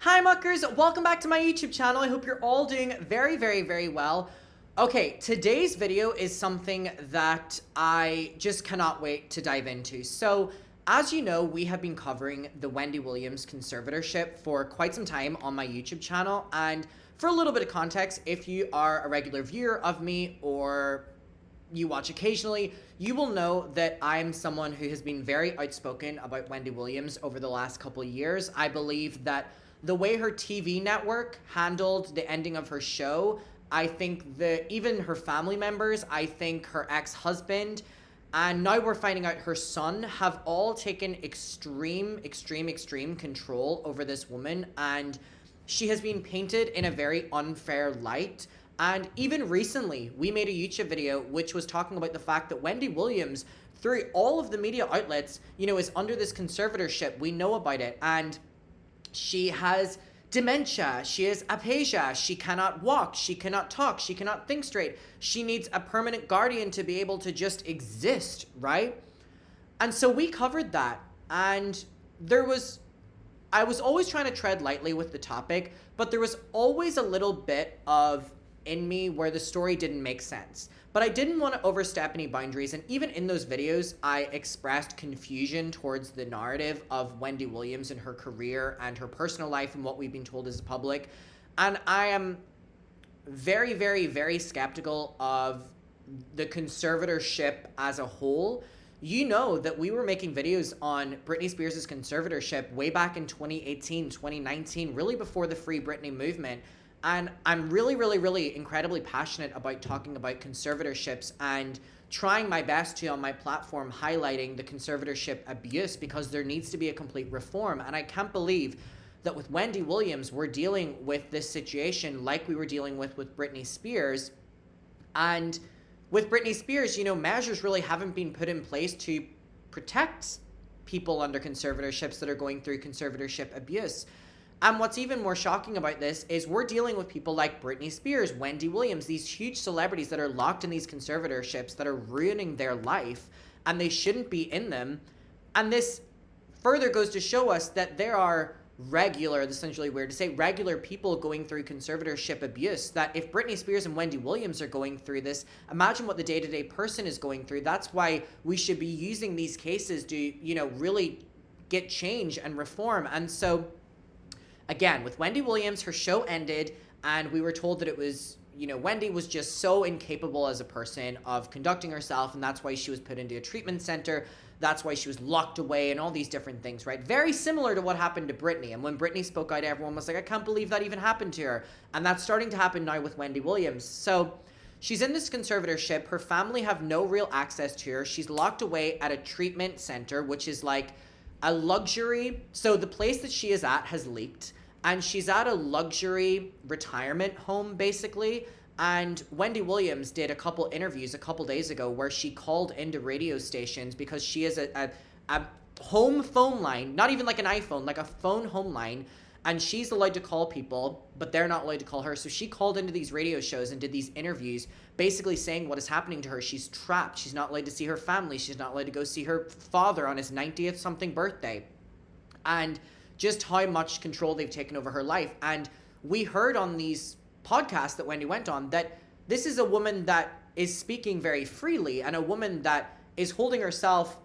Hi muckers, welcome back to my YouTube channel. I hope you're all doing very well. Okay, today's video is something that I just cannot wait to dive into. So, as you know, we have been covering the Wendy Williams conservatorship for quite some time on my YouTube channel. And for a little bit of context, if you are a regular viewer of me or you watch occasionally, you will know that I'm someone who has been very outspoken about Wendy Williams over the last couple of years. I believe that the way her TV network handled the ending of her show, I think even her family members, I think her ex-husband, and now we're finding out her son have all taken extreme control over this woman, and she has been painted in a very unfair light. And even recently, we made a YouTube video which was talking about the fact that Wendy Williams, through all of the media outlets, is under this conservatorship. We know about it, and she has dementia, she has aphasia, she cannot walk, she cannot talk, she cannot think straight. She needs a permanent guardian to be able to just exist, right? And so we covered that, and I was always trying to tread lightly with the topic, but there was always a little bit of in me where the story didn't make sense. But I didn't want to overstep any boundaries, and even in those videos, I expressed confusion towards the narrative of Wendy Williams and her career and her personal life and what we've been told as the public. And I am very skeptical of the conservatorship as a whole. You know that we were making videos on Britney Spears' conservatorship way back in 2018, 2019, really before the Free Britney movement. And I'm really incredibly passionate about talking about conservatorships and trying my best to, on my platform, highlighting the conservatorship abuse, because there needs to be a complete reform. And I can't believe that with Wendy Williams, we're dealing with this situation like we were dealing with Britney Spears. And with Britney Spears, measures really haven't been put in place to protect people under conservatorships that are going through conservatorship abuse. And what's even more shocking about this is we're dealing with people like Britney Spears, Wendy Williams, these huge celebrities that are locked in these conservatorships that are ruining their life, and they shouldn't be in them. And this further goes to show us that there are essentially weird to say, regular people going through conservatorship abuse, that if Britney Spears and Wendy Williams are going through this, imagine what the day-to-day person is going through. That's why we should be using these cases to, really get change and reform. And so, again, with Wendy Williams, her show ended, and we were told that it was, Wendy was just so incapable as a person of conducting herself, and that's why she was put into a treatment center. That's why she was locked away and all these different things, right? Very similar to what happened to Britney. And when Britney spoke out, everyone was like, I can't believe that even happened to her. And that's starting to happen now with Wendy Williams. So she's in this conservatorship. Her family have no real access to her. She's locked away at a treatment center, which is like a luxury. So the place that she is at has leaked. And she's at a luxury retirement home, basically. And Wendy Williams did a couple interviews a couple days ago where she called into radio stations because she has a home phone line, not even like an iPhone, like a phone home line. And she's allowed to call people, but they're not allowed to call her. So she called into these radio shows and did these interviews, basically saying what is happening to her. She's trapped. She's not allowed to see her family. She's not allowed to go see her father on his 90th something birthday. And just how much control they've taken over her life. And we heard on these podcasts that Wendy went on that this is a woman that is speaking very freely, and a woman that is holding herself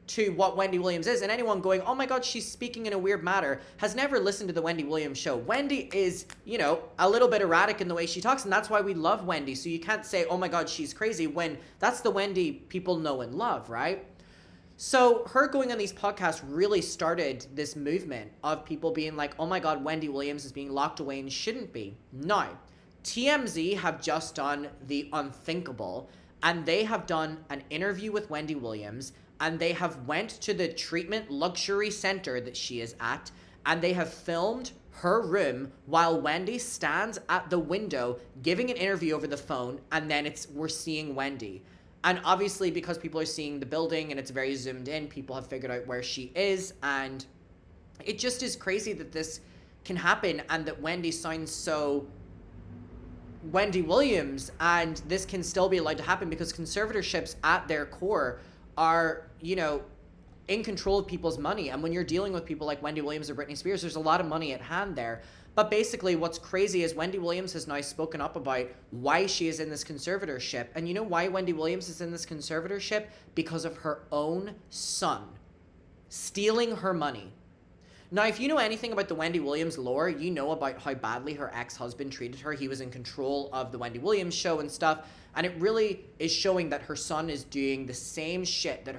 to what Wendy Williams is. And anyone going, oh my God, she's speaking in a weird manner, has never listened to the Wendy Williams show. Wendy is, a little bit erratic in the way she talks, and that's why we love Wendy. So you can't say, oh my God, she's crazy, when that's the Wendy people know and love, right? So her going on these podcasts really started this movement of people being like, oh my God, Wendy Williams is being locked away and shouldn't be. Now, TMZ have just done the unthinkable, and they have done an interview with Wendy Williams, and they have went to the treatment luxury center that she is at, and they have filmed her room while Wendy stands at the window giving an interview over the phone, and then we're seeing Wendy. And obviously, because people are seeing the building and it's very zoomed in, people have figured out where she is. And it just is crazy that this can happen, and that Wendy sounds so Wendy Williams, and this can still be allowed to happen, because conservatorships at their core are, in control of people's money. And when you're dealing with people like Wendy Williams or Britney Spears, there's a lot of money at hand there. But basically what's crazy is Wendy Williams has now spoken up about why she is in this conservatorship. And you know why Wendy Williams is in this conservatorship? Because of her own son stealing her money. Now, if you know anything about the Wendy Williams lore, you know about how badly her ex-husband treated her. He was in control of the Wendy Williams show and stuff. And it really is showing that her son is doing the same shit that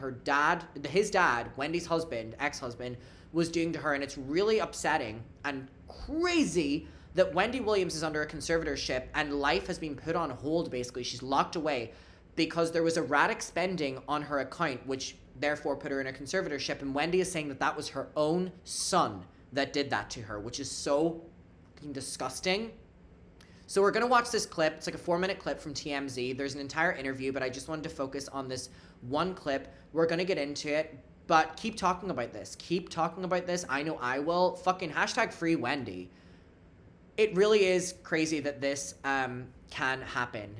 his dad, Wendy's husband, ex-husband, was doing to her. And it's really upsetting and crazy that Wendy Williams is under a conservatorship and life has been put on hold, basically. She's locked away because there was erratic spending on her account, which therefore put her in a conservatorship. And Wendy is saying that that was her own son that did that to her, which is so fucking disgusting. So we're going to watch this clip. It's like a 4-minute clip from TMZ. There's an entire interview, but I just wanted to focus on this one clip. We're going to get into it, but keep talking about this. Keep talking about this. I know I will. Fucking hashtag free Wendy. It really is crazy that this can happen.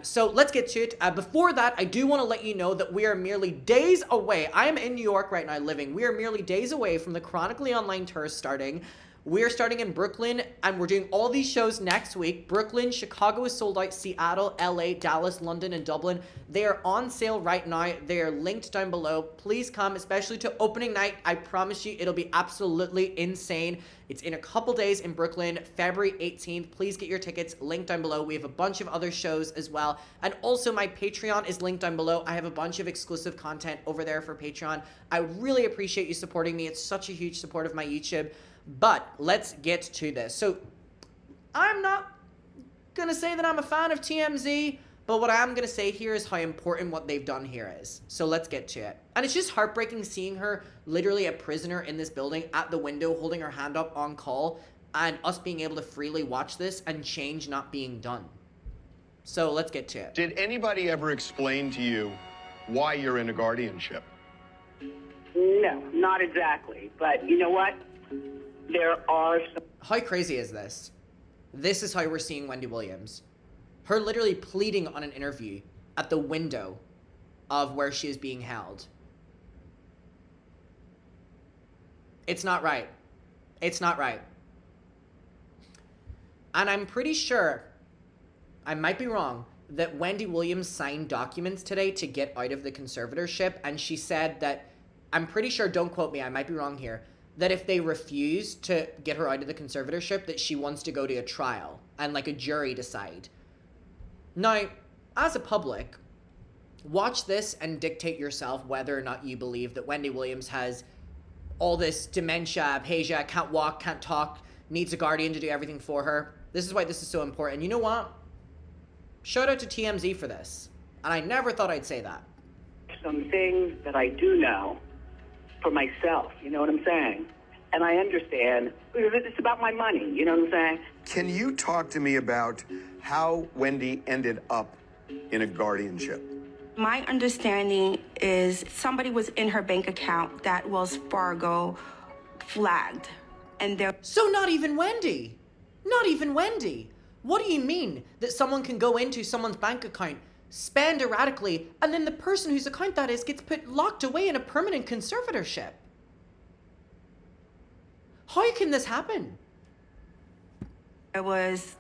So let's get to it. Before that, I do want to let you know that we are merely days away. I am in New York right now living. We are merely days away from the Chronically online tour starting. We are starting in Brooklyn, and we're doing all these shows next week. Brooklyn, Chicago is sold out, Seattle, LA, Dallas, London, and Dublin. They are on sale right now. They are linked down below. Please come, especially to opening night. I promise you, it'll be absolutely insane. It's in a couple days in Brooklyn, February 18th. Please get your tickets, linked down below. We have a bunch of other shows as well. And also my Patreon is linked down below. I have a bunch of exclusive content over there for Patreon. I really appreciate you supporting me. It's such a huge support of my YouTube. But let's get to this. So I'm not going to say that I'm a fan of TMZ, but what I am going to say here is how important what they've done here is. So let's get to it. And it's just heartbreaking seeing her literally a prisoner in this building at the window holding her hand up on call, and us being able to freely watch this and change not being done. So let's get to it. Did anybody ever explain to you why you're in a guardianship? No, not exactly. But you know what? There are some... How crazy is this? This is how we're seeing Wendy Williams. Her literally pleading on an interview at the window of where she is being held. It's not right. It's not right. And I'm pretty sure, I might be wrong, that Wendy Williams signed documents today to get out of the conservatorship, and she said that, I'm pretty sure, don't quote me, I might be wrong here, that if they refuse to get her out of the conservatorship, that she wants to go to a trial and like a jury decide. Now, as a public, watch this and dictate yourself whether or not you believe that Wendy Williams has all this dementia, aphasia, can't walk, can't talk, needs a guardian to do everything for her. This is why this is so important. You know what? Shout out to TMZ for this. And I never thought I'd say that. Some things that I do know for myself, you know what I'm saying? And I understand, it's about my money, you know what I'm saying? Can you talk to me about how Wendy ended up in a guardianship? My understanding is somebody was in her bank account that Wells Fargo flagged. And there... So not even Wendy. Not even Wendy. What do you mean that someone can go into someone's bank account, spend erratically, and then the person whose account that is gets locked away in a permanent conservatorship? How can this happen? There was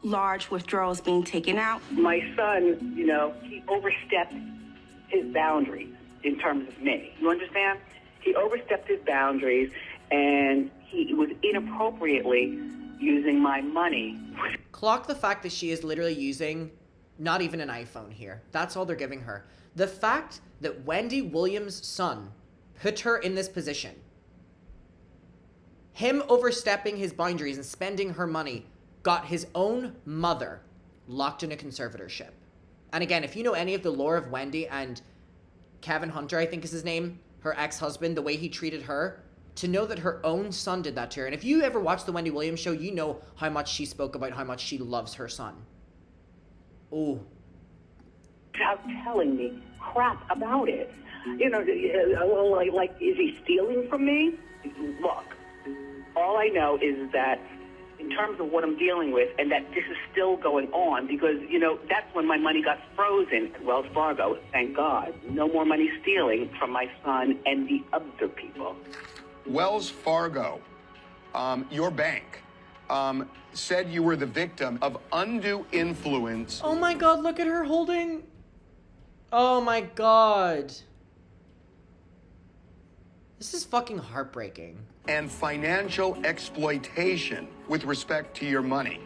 large withdrawals being taken out. My son, you know, he overstepped his boundaries in terms of me. You understand? He overstepped his boundaries, and he was inappropriately using my money. Clock the fact that she is literally using not even an iPhone here. That's all they're giving her. The fact that Wendy Williams' son put her in this position, him overstepping his boundaries and spending her money, got his own mother locked in a conservatorship. And again, if you know any of the lore of Wendy and Kevin Hunter, I think is his name, her ex-husband, the way he treated her, to know that her own son did that to her. And if you ever watched the Wendy Williams show, you know how much she spoke about how much she loves her son. Ooh. Without telling me crap about it. You know, like, is he stealing from me? Look, all I know is that in terms of what I'm dealing with, and that this is still going on because, that's when my money got frozen at Wells Fargo. Thank God. No more money stealing from my son and the other people. Wells Fargo, your bank, said you were the victim of undue influence. Oh my God, look at her holding. Oh my God. This is fucking heartbreaking. And financial exploitation with respect to your money.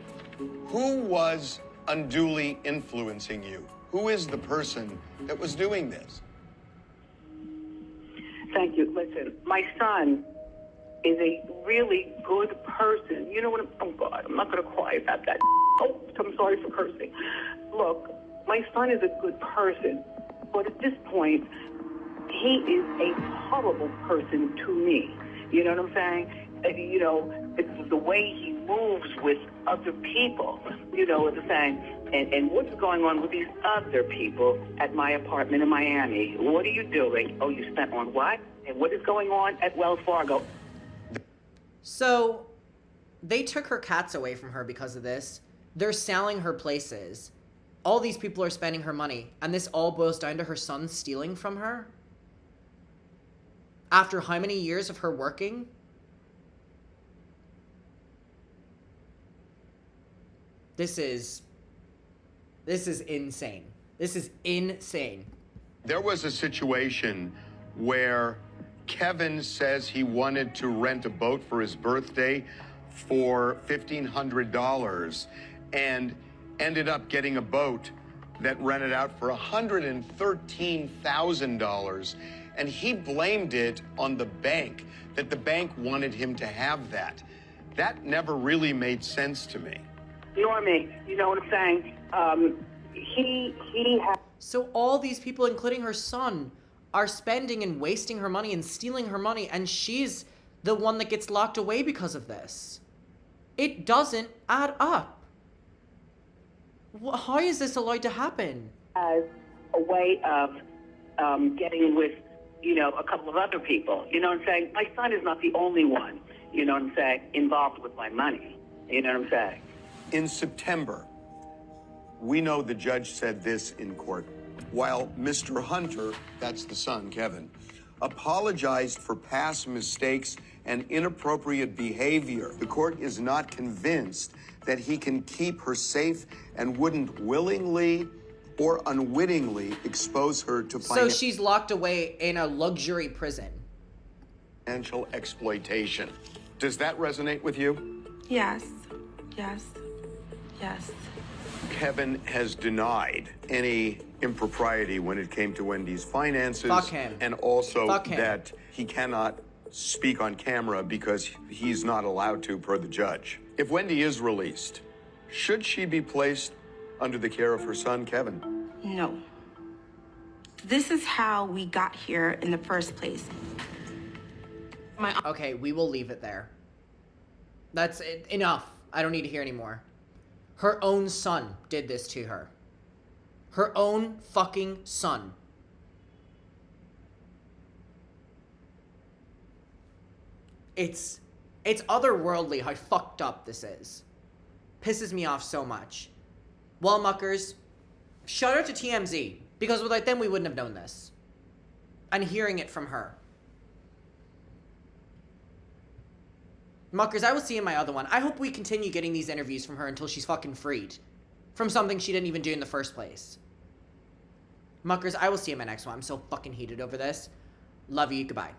Who was unduly influencing you? Who is the person that was doing this? Thank you. Listen, my son is a really good person. You know what? Oh, God, I'm not going to cry about that. Oh, I'm sorry for cursing. Look, my son is a good person, but at this point, he is a horrible person to me. You know what I'm saying? It's the way he moves with other people. You know what I'm saying? And what's going on with these other people at my apartment in Miami? What are you doing? Oh, you spent on what? And what is going on at Wells Fargo? So, they took her cats away from her because of this. They're selling her places. All these people are spending her money. And this all boils down to her son stealing from her? After how many years of her working? This is insane. This is insane. There was a situation where Kevin says he wanted to rent a boat for his birthday for $1,500 and ended up getting a boat that rented out for $113,000. And he blamed it on the bank, that the bank wanted him to have that. That never really made sense to me. Normie, you know what I'm saying? He has... So all these people, including her son, are spending and wasting her money and stealing her money, and she's the one that gets locked away because of this. It doesn't add up. How is this allowed to happen? As a way of getting with, a couple of other people. You know what I'm saying? My son is not the only one, you know what I'm saying, involved with my money. You know what I'm saying? In September, we know the judge said this in court. While Mr. Hunter, that's the son, Kevin, apologized for past mistakes and inappropriate behavior, the court is not convinced that he can keep her safe and wouldn't willingly or unwittingly expose her to So she's locked away in a luxury prison. Financial exploitation. Does that resonate with you? Yes. Yes. Yes. Kevin has denied any impropriety when it came to Wendy's finances. Fuck him. And also Fuck him. that he cannot speak on camera because he's not allowed to per the judge. If Wendy is released, should she be placed under the care of her son, Kevin? No. This is how we got here in the first place. Okay, we will leave it there. That's enough. I don't need to hear anymore. Her own son did this to her. Her own fucking son. It's otherworldly how fucked up this is. Pisses me off so much. Well, muckers, shout out to TMZ, because without them we wouldn't have known this. And hearing it from her. Muckers, I will see you in my other one. I hope we continue getting these interviews from her until she's fucking freed. From something she didn't even do in the first place. Muckers, I will see you in my next one. I'm so fucking heated over this. Love you. Goodbye.